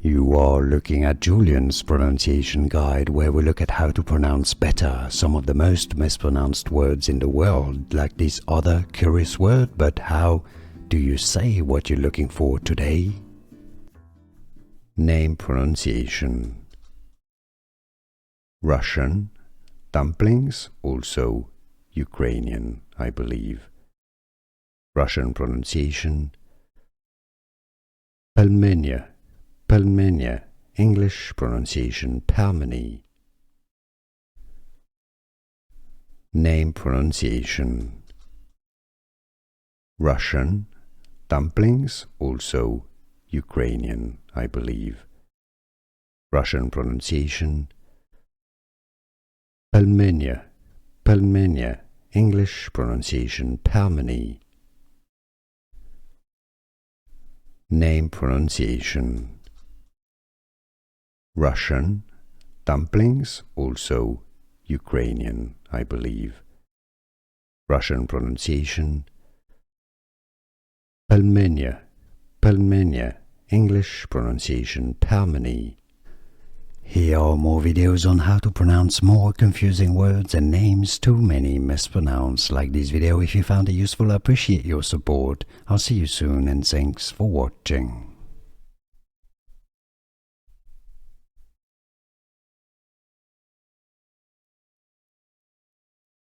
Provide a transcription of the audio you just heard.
You are looking at Julian's pronunciation guide, where we look at how to pronounce better some of the most mispronounced words in the world, like this other curious word. But how do you say what you're looking for today? Name pronunciation. Russian, dumplings, also Ukrainian, I believe. Russian pronunciation. Pelmeni, Pelmeni, English pronunciation Pelmeni. Name pronunciation. Russian, dumplings, also Ukrainian, I believe. Russian pronunciation. Pelmeni, Pelmeni, English pronunciation Pelmeni. Name pronunciation. Russian, dumplings, also Ukrainian, I believe. Russian pronunciation. Pelmeni, Pelmeni, English pronunciation Pelmeni. Here are more videos on how to pronounce more confusing words and names too many mispronounced. Like this video if you found it useful. I appreciate your support. I'll see you soon and thanks for watching.